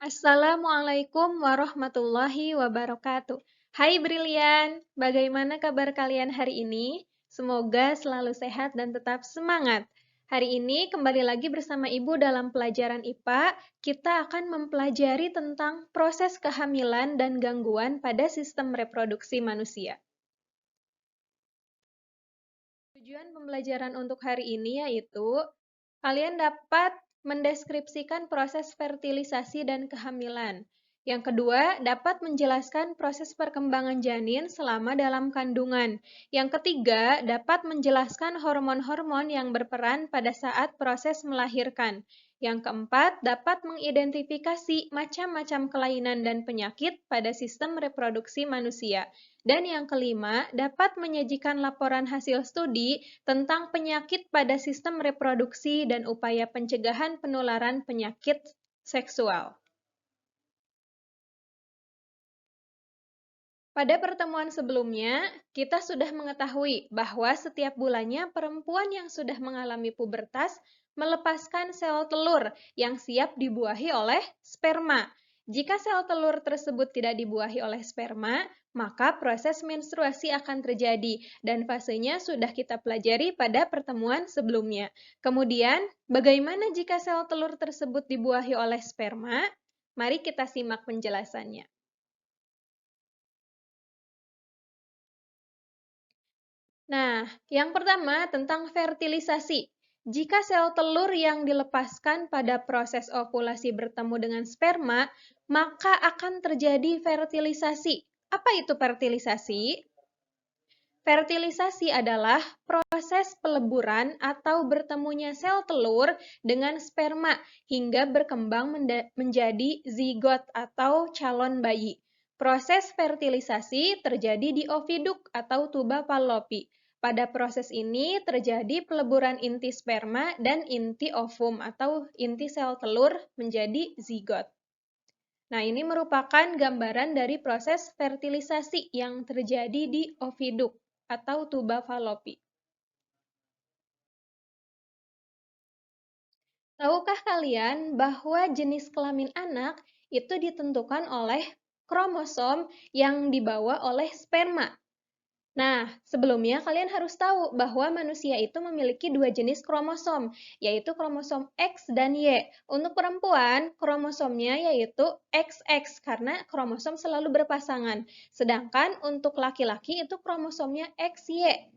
Assalamualaikum warahmatullahi wabarakatuh. Hai Brilian, bagaimana kabar kalian hari ini? Semoga selalu sehat dan tetap semangat. Hari ini kembali lagi bersama Ibu dalam pelajaran IPA. Kita akan mempelajari tentang proses kehamilan dan gangguan pada sistem reproduksi manusia. Tujuan pembelajaran untuk hari ini yaitu kalian dapat mendeskripsikan proses fertilisasi dan kehamilan. Yang kedua, dapat menjelaskan proses perkembangan janin selama dalam kandungan. Yang ketiga, dapat menjelaskan hormon-hormon yang berperan pada saat proses melahirkan. Yang keempat, dapat mengidentifikasi macam-macam kelainan dan penyakit pada sistem reproduksi manusia. Dan yang kelima, dapat menyajikan laporan hasil studi tentang penyakit pada sistem reproduksi dan upaya pencegahan penularan penyakit seksual. Pada pertemuan sebelumnya, kita sudah mengetahui bahwa setiap bulannya perempuan yang sudah mengalami pubertas melepaskan sel telur yang siap dibuahi oleh sperma. Jika sel telur tersebut tidak dibuahi oleh sperma, maka proses menstruasi akan terjadi dan fasenya sudah kita pelajari pada pertemuan sebelumnya. Kemudian, bagaimana jika sel telur tersebut dibuahi oleh sperma? Mari kita simak penjelasannya. Nah, yang pertama tentang fertilisasi. Jika sel telur yang dilepaskan pada proses ovulasi bertemu dengan sperma, maka akan terjadi fertilisasi. Apa itu fertilisasi? Fertilisasi adalah proses peleburan atau bertemunya sel telur dengan sperma hingga berkembang menjadi zigot atau calon bayi. Proses fertilisasi terjadi di oviduk atau tuba fallopi. Pada proses ini terjadi peleburan inti sperma dan inti ovum atau inti sel telur menjadi zigot. Nah, ini merupakan gambaran dari proses fertilisasi yang terjadi di oviduk atau tuba fallopi. Tahukah kalian bahwa jenis kelamin anak itu ditentukan oleh kromosom yang dibawa oleh sperma? Nah, sebelumnya kalian harus tahu bahwa manusia itu memiliki dua jenis kromosom, yaitu kromosom X dan Y. Untuk perempuan, kromosomnya yaitu XX karena kromosom selalu berpasangan. Sedangkan untuk laki-laki itu kromosomnya XY.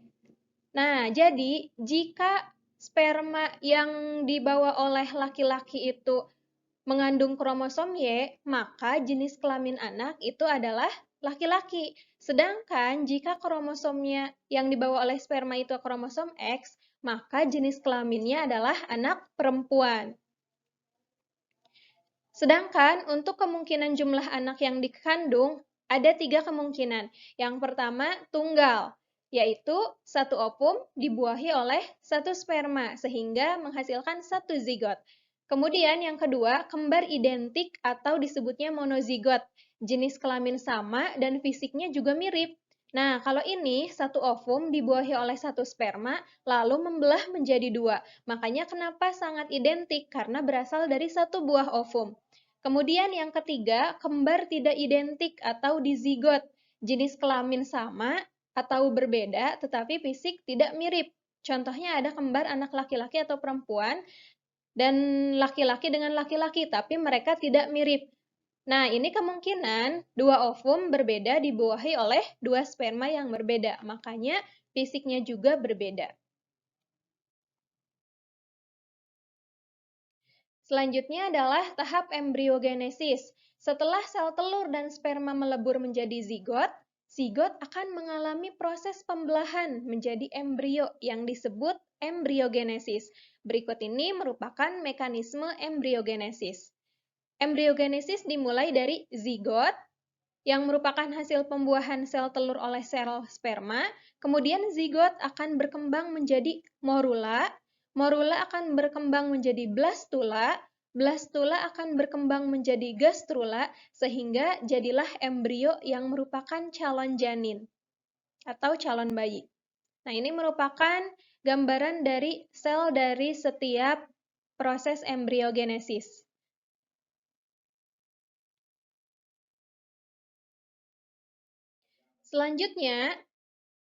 Nah, jadi jika sperma yang dibawa oleh laki-laki itu mengandung kromosom Y, maka jenis kelamin anak itu adalah laki-laki. Sedangkan jika kromosomnya yang dibawa oleh sperma itu kromosom X, maka jenis kelaminnya adalah anak perempuan. Sedangkan untuk kemungkinan jumlah anak yang dikandung, ada 3 kemungkinan. Yang pertama, tunggal, yaitu satu ovum dibuahi oleh satu sperma, sehingga menghasilkan satu zigot. Kemudian yang kedua, kembar identik atau disebutnya monozigot. Jenis kelamin sama dan fisiknya juga mirip. Nah, kalau ini satu ovum dibuahi oleh satu sperma, lalu membelah menjadi 2. Makanya kenapa sangat identik? Karena berasal dari satu buah ovum. Kemudian yang ketiga, kembar tidak identik atau dizigot. Jenis kelamin sama atau berbeda, tetapi fisik tidak mirip. Contohnya ada kembar anak laki-laki atau perempuan, dan laki-laki dengan laki-laki, tapi mereka tidak mirip. Nah, ini kemungkinan dua ovum berbeda dibuahi oleh dua sperma yang berbeda, makanya fisiknya juga berbeda. Selanjutnya adalah tahap embriogenesis. Setelah sel telur dan sperma melebur menjadi zigot, zigot akan mengalami proses pembelahan menjadi embrio yang disebut embriogenesis. Berikut ini merupakan mekanisme embriogenesis. Embriogenesis dimulai dari zigot, yang merupakan hasil pembuahan sel telur oleh sel sperma. Kemudian zigot akan berkembang menjadi morula, morula akan berkembang menjadi blastula, blastula akan berkembang menjadi gastrula, sehingga jadilah embrio yang merupakan calon janin atau calon bayi. Nah, ini merupakan gambaran dari sel dari setiap proses embriogenesis. Selanjutnya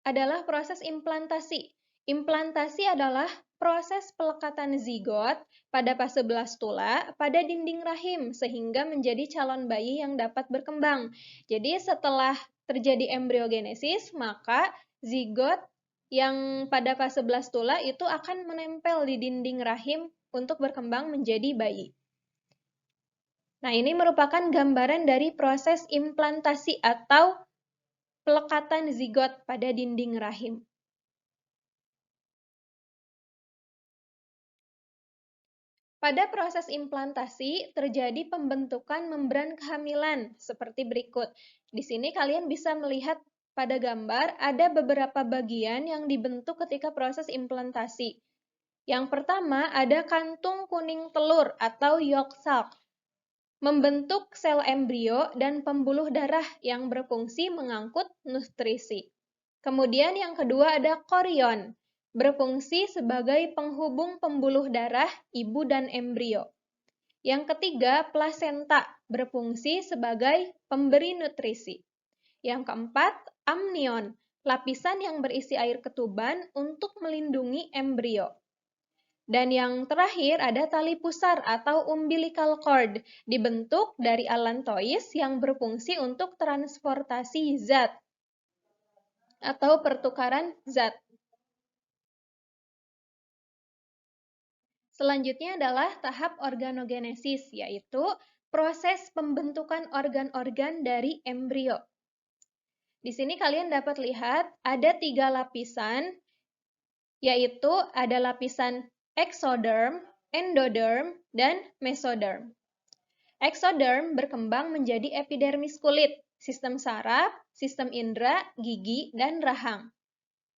adalah proses implantasi. Implantasi adalah proses pelekatan zigot pada fase blastula pada dinding rahim sehingga menjadi calon bayi yang dapat berkembang. Jadi setelah terjadi embriogenesis, maka zigot yang pada fase blastula itu akan menempel di dinding rahim untuk berkembang menjadi bayi. Nah, ini merupakan gambaran dari proses implantasi atau pelekatan zigot pada dinding rahim. Pada proses implantasi, terjadi pembentukan membran kehamilan seperti berikut. Di sini kalian bisa melihat pada gambar ada beberapa bagian yang dibentuk ketika proses implantasi. Yang pertama ada kantung kuning telur atau yolk sac, membentuk sel embrio dan pembuluh darah yang berfungsi mengangkut nutrisi. Kemudian yang kedua ada korion, berfungsi sebagai penghubung pembuluh darah ibu dan embrio. Yang ketiga, plasenta, berfungsi sebagai pemberi nutrisi. Yang keempat, amnion, lapisan yang berisi air ketuban untuk melindungi embrio. Dan yang terakhir ada tali pusar atau umbilical cord, dibentuk dari allantois yang berfungsi untuk transportasi zat atau pertukaran zat. Selanjutnya adalah tahap organogenesis, yaitu proses pembentukan organ-organ dari embrio. Di sini kalian dapat lihat ada 3 lapisan, yaitu ada lapisan exoderm, endoderm, dan mesoderm. Exoderm berkembang menjadi epidermis kulit, sistem saraf, sistem indera, gigi, dan rahang.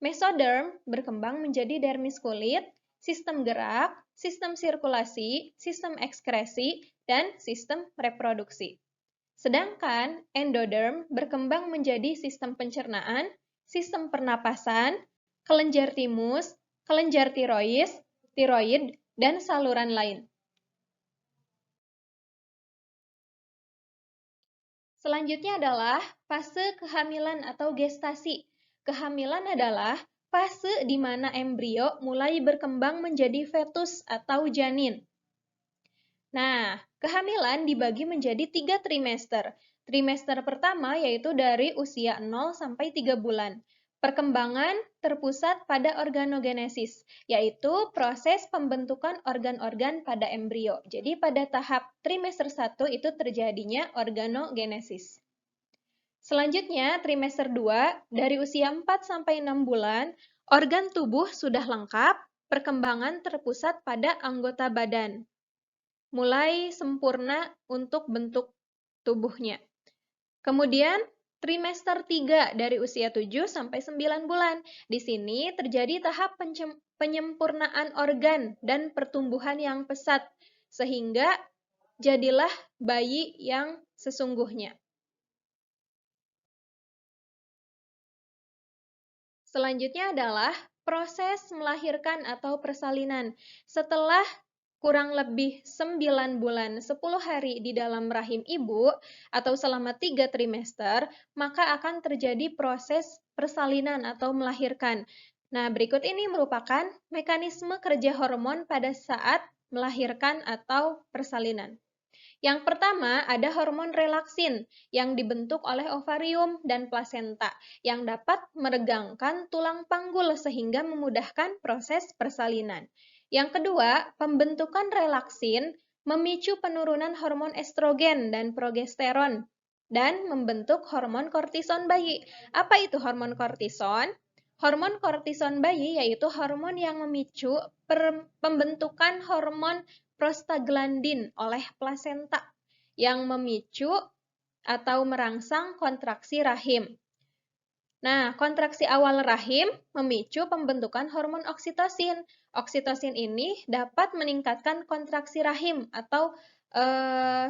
Mesoderm berkembang menjadi dermis kulit, sistem gerak, sistem sirkulasi, sistem ekskresi, dan sistem reproduksi. Sedangkan endoderm berkembang menjadi sistem pencernaan, sistem pernapasan, kelenjar timus, kelenjar tiroid, dan saluran lain. Selanjutnya adalah fase kehamilan atau gestasi. Kehamilan adalah fase di mana embrio mulai berkembang menjadi fetus atau janin. Nah, kehamilan dibagi menjadi 3 trimester. Trimester pertama yaitu dari usia 0 sampai 3 bulan. Perkembangan terpusat pada organogenesis, yaitu proses pembentukan organ-organ pada embrio. Jadi pada tahap trimester 1 itu terjadinya organogenesis. Selanjutnya, trimester 2, dari usia 4 sampai 6 bulan, organ tubuh sudah lengkap, perkembangan terpusat pada anggota badan. Mulai sempurna untuk bentuk tubuhnya. Kemudian, trimester 3 dari usia 7 sampai 9 bulan. Di sini terjadi tahap penyempurnaan organ dan pertumbuhan yang pesat, sehingga jadilah bayi yang sesungguhnya. Selanjutnya adalah proses melahirkan atau persalinan. Setelah kurang lebih 9 bulan 10 hari di dalam rahim ibu atau selama 3 trimester, maka akan terjadi proses persalinan atau melahirkan. Nah, berikut ini merupakan mekanisme kerja hormon pada saat melahirkan atau persalinan. Yang pertama, ada hormon relaksin yang dibentuk oleh ovarium dan plasenta yang dapat meregangkan tulang panggul sehingga memudahkan proses persalinan. Yang kedua, pembentukan relaksin memicu penurunan hormon estrogen dan progesteron dan membentuk hormon kortison bayi. Apa itu hormon kortison? Hormon kortison bayi yaitu hormon yang memicu pembentukan hormon prostaglandin oleh plasenta yang memicu atau merangsang kontraksi rahim. Nah, kontraksi awal rahim memicu pembentukan hormon oksitosin. Oksitosin ini dapat meningkatkan kontraksi rahim atau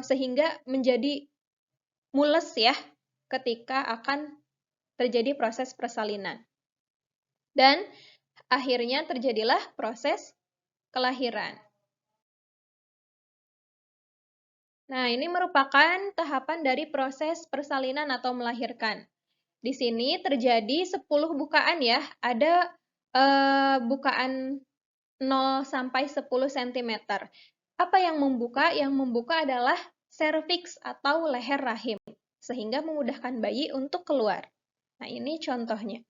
sehingga menjadi mules ya ketika akan terjadi proses persalinan. Dan akhirnya terjadilah proses kelahiran. Nah, ini merupakan tahapan dari proses persalinan atau melahirkan. Di sini terjadi 10 bukaan ya. Ada bukaan 0 sampai 10 cm. Apa yang membuka? Yang membuka adalah serviks atau leher rahim, sehingga memudahkan bayi untuk keluar. Nah, ini contohnya.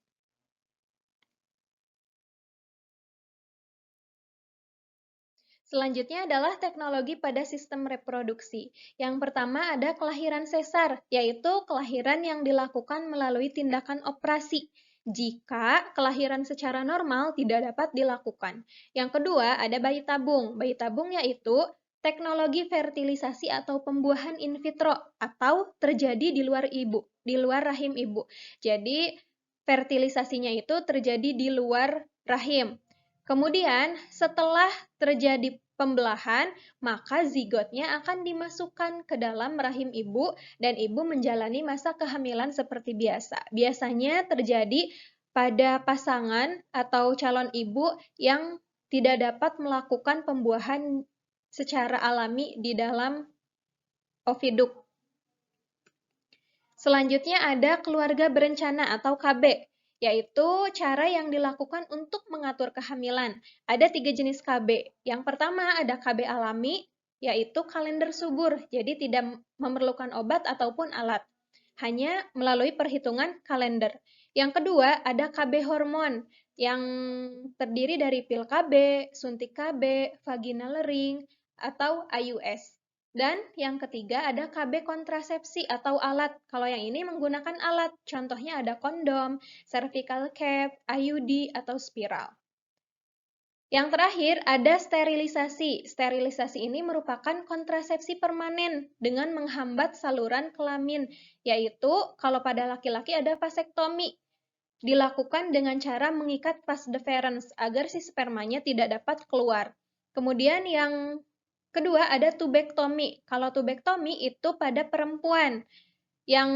Selanjutnya adalah teknologi pada sistem reproduksi. Yang pertama ada kelahiran sesar, yaitu kelahiran yang dilakukan melalui tindakan operasi jika kelahiran secara normal tidak dapat dilakukan. Yang kedua ada bayi tabung. Bayi tabung yaitu teknologi fertilisasi atau pembuahan in vitro atau terjadi di luar ibu, di luar rahim ibu. Jadi fertilisasinya itu terjadi di luar rahim. Kemudian, setelah terjadi pembelahan, maka zigotnya akan dimasukkan ke dalam rahim ibu dan ibu menjalani masa kehamilan seperti biasa. Biasanya terjadi pada pasangan atau calon ibu yang tidak dapat melakukan pembuahan secara alami di dalam oviduk. Selanjutnya ada keluarga berencana atau KB, yaitu cara yang dilakukan untuk mengatur kehamilan. Ada 3 jenis KB. Yang pertama ada KB alami, yaitu kalender subur, jadi tidak memerlukan obat ataupun alat. Hanya melalui perhitungan kalender. Yang kedua ada KB hormon, yang terdiri dari pil KB, suntik KB, vaginal ring, atau IUS. Dan yang ketiga ada KB kontrasepsi atau alat. Kalau yang ini menggunakan alat, contohnya ada kondom, cervical cap, IUD, atau spiral. Yang terakhir ada sterilisasi. Sterilisasi ini merupakan kontrasepsi permanen dengan menghambat saluran kelamin, yaitu kalau pada laki-laki ada vasektomi. Dilakukan dengan cara mengikat vas deferens agar si spermanya tidak dapat keluar. Kemudian yang kedua ada tubektomi. Kalau tubektomi itu pada perempuan yang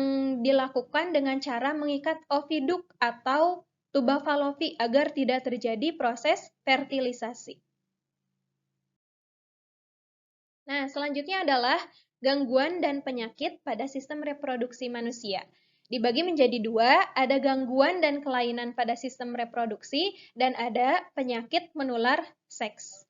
dilakukan dengan cara mengikat oviduk atau tuba falopi agar tidak terjadi proses fertilisasi. Nah, selanjutnya adalah gangguan dan penyakit pada sistem reproduksi manusia. Dibagi menjadi dua, ada gangguan dan kelainan pada sistem reproduksi, dan ada penyakit menular seks.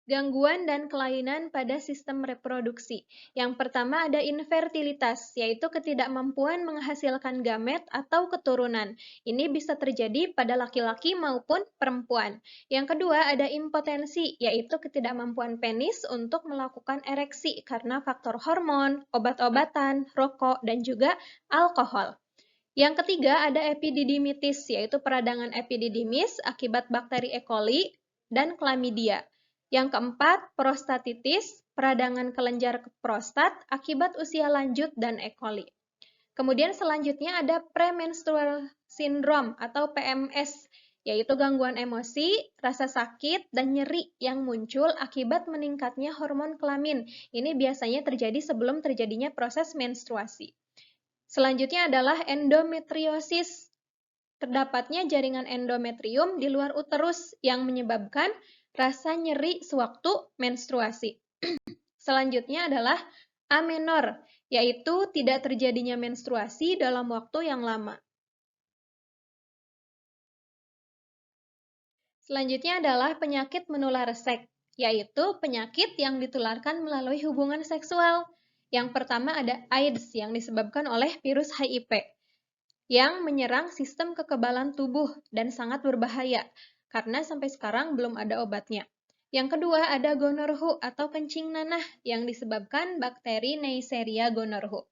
Gangguan dan kelainan pada sistem reproduksi. Yang pertama ada infertilitas, yaitu ketidakmampuan menghasilkan gamet atau keturunan. Ini bisa terjadi pada laki-laki maupun perempuan. Yang kedua ada impotensi, yaitu ketidakmampuan penis untuk melakukan ereksi karena faktor hormon, obat-obatan, rokok, dan juga alkohol. Yang ketiga ada epididimitis, yaitu peradangan epididimis akibat bakteri E. coli dan chlamydia. Yang keempat, prostatitis, peradangan kelenjar prostat akibat usia lanjut dan E. coli. Kemudian selanjutnya ada premenstrual syndrome atau PMS, yaitu gangguan emosi, rasa sakit, dan nyeri yang muncul akibat meningkatnya hormon kelamin. Ini biasanya terjadi sebelum terjadinya proses menstruasi. Selanjutnya adalah endometriosis. Terdapatnya jaringan endometrium di luar uterus yang menyebabkan rasa nyeri sewaktu menstruasi. Selanjutnya adalah amenor, yaitu tidak terjadinya menstruasi dalam waktu yang lama. Selanjutnya adalah penyakit menular seks, yaitu penyakit yang ditularkan melalui hubungan seksual. Yang pertama ada AIDS yang disebabkan oleh virus HIV, yang menyerang sistem kekebalan tubuh dan sangat berbahaya, karena sampai sekarang belum ada obatnya. Yang kedua ada gonorrhea atau kencing nanah yang disebabkan bakteri Neisseria gonorrhea.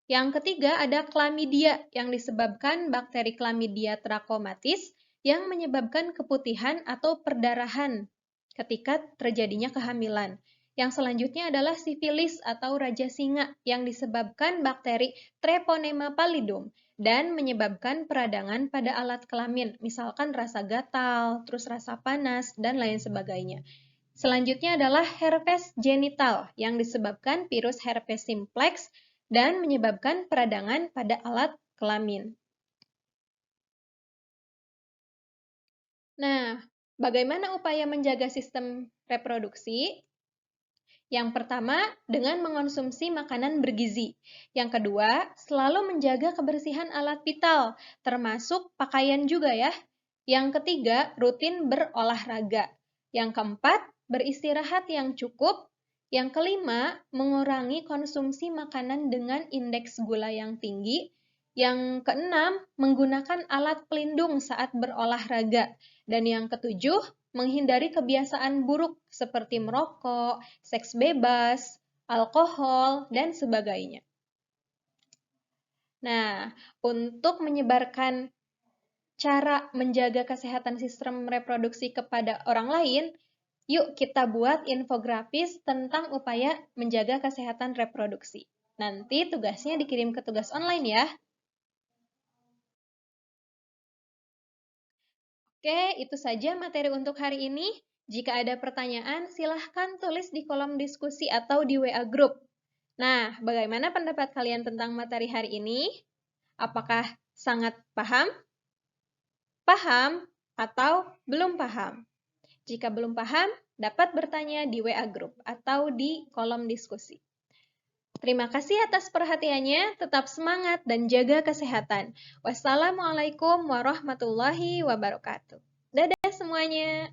Yang ketiga ada chlamydia yang disebabkan bakteri Chlamydia trachomatis yang menyebabkan keputihan atau perdarahan ketika terjadinya kehamilan. Yang selanjutnya adalah sifilis atau raja singa yang disebabkan bakteri Treponema pallidum dan menyebabkan peradangan pada alat kelamin, misalkan rasa gatal, terus rasa panas, dan lain sebagainya. Selanjutnya adalah herpes genital yang disebabkan virus herpes simplex dan menyebabkan peradangan pada alat kelamin. Nah, bagaimana upaya menjaga sistem reproduksi? Yang pertama, dengan mengonsumsi makanan bergizi. Yang kedua, selalu menjaga kebersihan alat vital, termasuk pakaian juga ya. Yang ketiga, rutin berolahraga. Yang keempat, beristirahat yang cukup. Yang kelima, mengurangi konsumsi makanan dengan indeks gula yang tinggi. Yang keenam, menggunakan alat pelindung saat berolahraga. Dan yang ketujuh, menghindari kebiasaan buruk seperti merokok, seks bebas, alkohol, dan sebagainya. Nah, untuk menyebarkan cara menjaga kesehatan sistem reproduksi kepada orang lain, yuk kita buat infografis tentang upaya menjaga kesehatan reproduksi. Nanti tugasnya dikirim ke tugas online ya. Oke, itu saja materi untuk hari ini. Jika ada pertanyaan, silahkan tulis di kolom diskusi atau di WA Group. Nah, bagaimana pendapat kalian tentang materi hari ini? Apakah sangat paham? Paham? Atau belum paham? Jika belum paham, dapat bertanya di WA Group atau di kolom diskusi. Terima kasih atas perhatiannya, tetap semangat dan jaga kesehatan. Wassalamualaikum warahmatullahi wabarakatuh. Dadah semuanya.